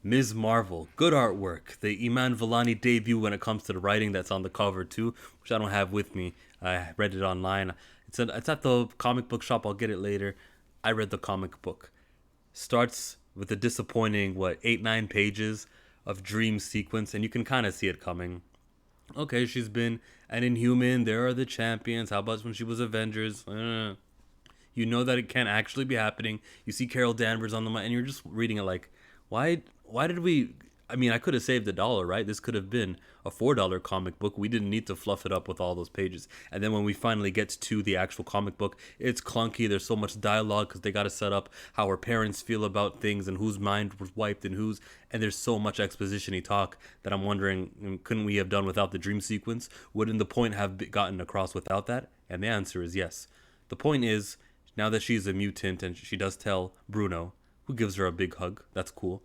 Ms. Marvel, good artwork. The Iman Vellani debut when it comes to the writing that's on the cover too, which I don't have with me. I read it online. It's at the comic book shop. I'll get it later. I read the comic book. Starts with a disappointing 8 9 pages of dream sequence, and you can kind of see it coming. Okay, she's been an Inhuman. There are the champions. How about when she was Avengers? You know that it can't actually be happening. You see Carol Danvers on the mind, and you're just reading it like, why did we? I mean, I could have saved $1, right? This could have been a $4 comic book. We didn't need to fluff it up with all those pages. And then when we finally get to the actual comic book, it's clunky. There's so much dialogue because they got to set up how her parents feel about things and whose mind was wiped and whose. And there's so much exposition-y talk that I'm wondering, couldn't we have done without the dream sequence? Wouldn't the point have gotten across without that? And the answer is yes. The point is, now that she's a mutant and she does tell Bruno, who gives her a big hug, that's cool.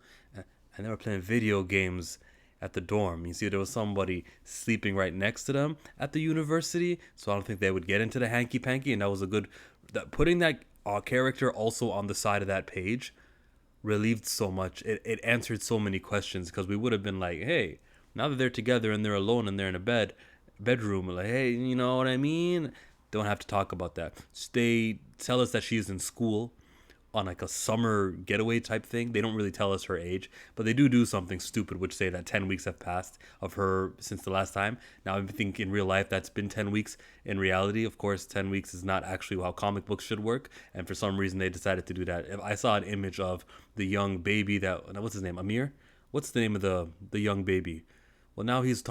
And they were playing video games at the dorm. You see, there was somebody sleeping right next to them at the university, so I don't think they would get into the hanky panky. And that was a good that putting that character also on the side of that page relieved so much. It answered so many questions because we would have been like, hey, now that they're together and they're alone and they're in a bedroom, like, hey, you know what I mean? Don't have to talk about that. They tell us that she's in school on like a summer getaway type thing. They don't really tell us her age, but they do something stupid, which say that 10 weeks have passed of her since the last time. Now, I think in real life that's been 10 weeks. In reality, of course, 10 weeks is not actually how comic books should work, and for some reason they decided to do that. If I saw an image of the young baby what's his name? Amir? What's the name of the young baby? Well, now he's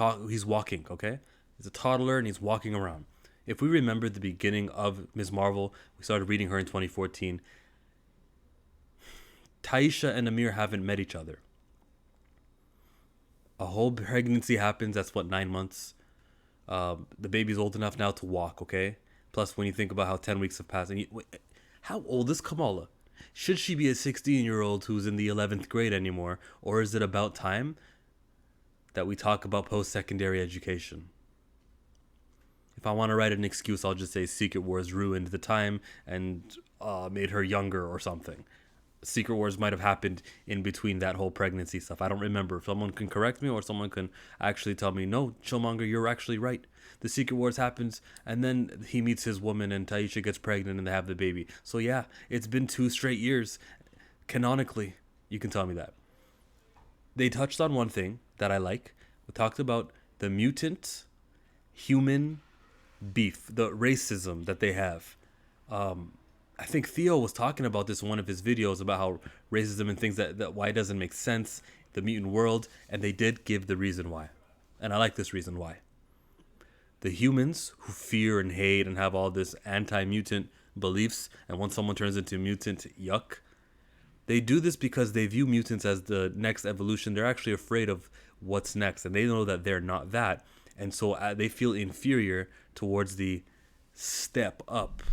walking, okay? He's a toddler and he's walking around. If we remember the beginning of Ms. Marvel, we started reading her in 2014. Taisha and Amir haven't met each other. A whole pregnancy happens. That's 9 months. The baby's old enough now to walk, okay? Plus, when you think about how 10 weeks have passed, how old is Kamala? Should she be a 16-year-old who's in the 11th grade anymore? Or is it about time that we talk about post-secondary education? If I want to write an excuse, I'll just say Secret Wars ruined the time and made her younger or something. Secret Wars might have happened in between that whole pregnancy stuff. I don't remember. If someone can correct me or someone can actually tell me, no, Chillmonger, you're actually right. The Secret Wars happens and then he meets his woman and Taisha gets pregnant and they have the baby. So yeah, it's been 2 straight years. Canonically, you can tell me that. They touched on one thing that I like. We talked about the mutant human beef, the racism that they have. I think Theo was talking about this in one of his videos about how racism and things that why it doesn't make sense, the mutant world, and they did give the reason why. And I like this reason why. The humans who fear and hate and have all this anti-mutant beliefs, and once someone turns into a mutant, yuck, they do this because they view mutants as the next evolution. They're actually afraid of what's next, and they know that they're not that. And so they feel inferior towards the step up.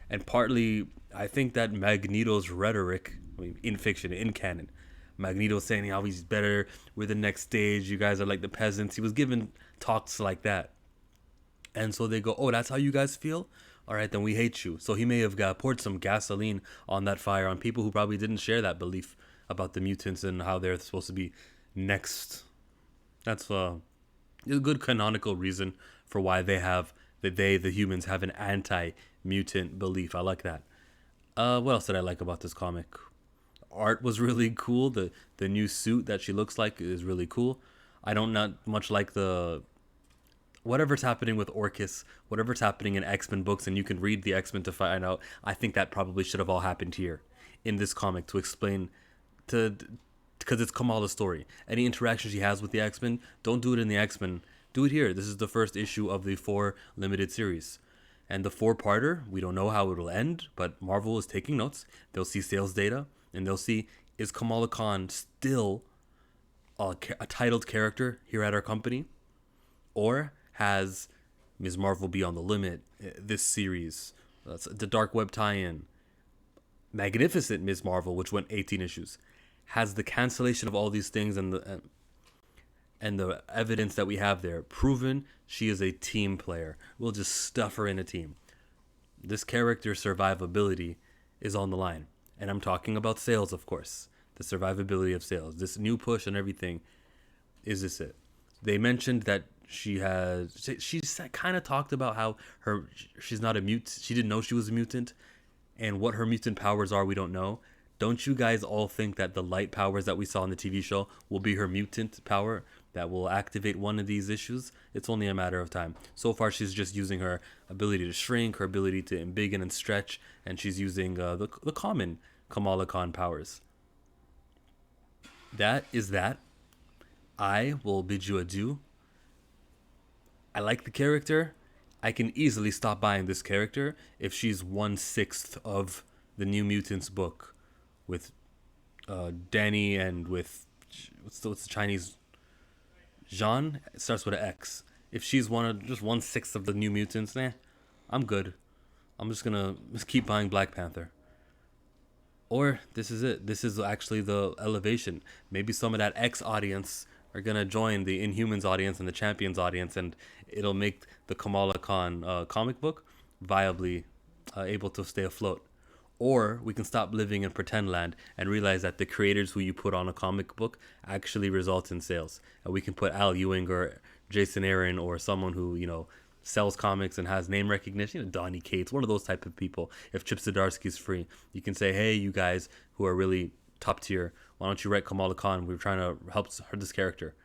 And partly, I think that Magneto's rhetoric, in fiction, in canon, Magneto saying how he's better, we're the next stage, you guys are like the peasants. He was given talks like that. And so they go, oh, that's how you guys feel? All right, then we hate you. So he may have poured some gasoline on that fire on people who probably didn't share that belief about the mutants and how they're supposed to be next. That's a good canonical reason for why the humans have an anti-mutant belief. I like that. What else did I like about this comic? Art was really cool. The new suit that she looks like is really cool. I don't not much like the whatever's happening with Orcus, whatever's happening in X-Men books, and you can read the X-Men to find out. I think that probably should have all happened here in this comic to explain because it's Kamala's story. Any interaction she has with the X-Men, don't do it in the X-Men. Do it here. This is the first issue of the 4 limited series. And the 4-parter, we don't know how it will end, but Marvel is taking notes. They'll see sales data, and they'll see, is Kamala Khan still a titled character here at our company? Or has Ms. Marvel Beyond the Limit, this series, that's the Dark Web tie-in, Magnificent Ms. Marvel, which went 18 issues, has the cancellation of all these things and the evidence that we have there proven she is a team player. We'll just stuff her in a team. This character's survivability is on the line. And I'm talking about sales, of course. the survivability of sales. This new push and everything, is this it? They mentioned that she's kind of talked about how she's not a mutant. She didn't know she was a mutant, and what her mutant powers are, we don't know. Don't you guys all think that the light powers that we saw in the TV show will be her mutant power that will activate one of these issues? It's only a matter of time. So far, she's just using her ability to shrink, her ability to embiggen and stretch, and she's using the common Kamala Khan powers. That is that. I will bid you adieu. I like the character. I can easily stop buying this character if she's 1/6 of the New Mutants book with Danny and with what's the Chinese Jean. It starts with an X. If she's just 1/6 of the New Mutants, I'm good. I'm just gonna keep buying Black Panther. Or this is it. This is actually the elevation. Maybe some of that X audience are gonna join the Inhumans audience and the Champions audience, and it'll make the Kamala Khan comic book viably able to stay afloat. Or we can stop living in pretend land and realize that the creators who you put on a comic book actually result in sales. And we can put Al Ewing or Jason Aaron or someone who, sells comics and has name recognition, Donnie Cates, one of those type of people. If Chip Zdarsky's free, you can say, hey, you guys who are really top tier, why don't you write Kamala Khan? We're trying to help her this character.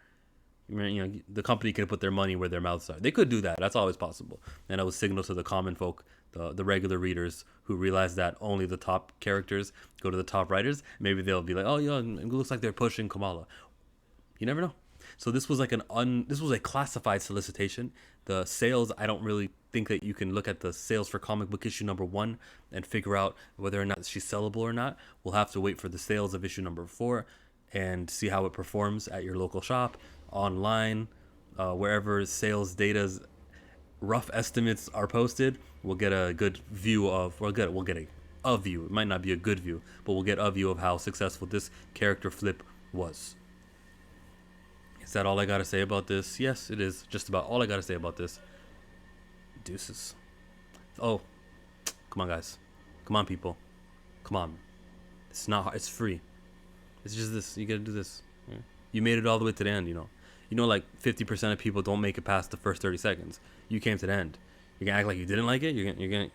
The company can put their money where their mouths are. They could do that. That's always possible. And that would signal to the common folk, the regular readers who realize that only the top characters go to the top writers. Maybe they'll be like, oh, yeah, it looks like they're pushing Kamala. You never know. So this was like this was a classified solicitation. The sales, I don't really think that you can look at the sales for comic book issue number 1 and figure out whether or not she's sellable or not. We'll have to wait for the sales of issue number 4 and see how it performs at your local shop, online, wherever sales data's rough estimates are posted. We'll get a good view of, we'll get a view. It might not be a good view, but we'll get a view of how successful this character flip was. Is that all I gotta say about this? Yes, it is just about all I gotta say about this. Deuces. Oh, come on, guys. Come on, people. Come on. It's not hard. It's free. It's just this. You gotta do this. Yeah. You made it all the way to the end, like 50% of people don't make it past the first 30 seconds. You came to the end. You're gonna act like you didn't like it? You're gonna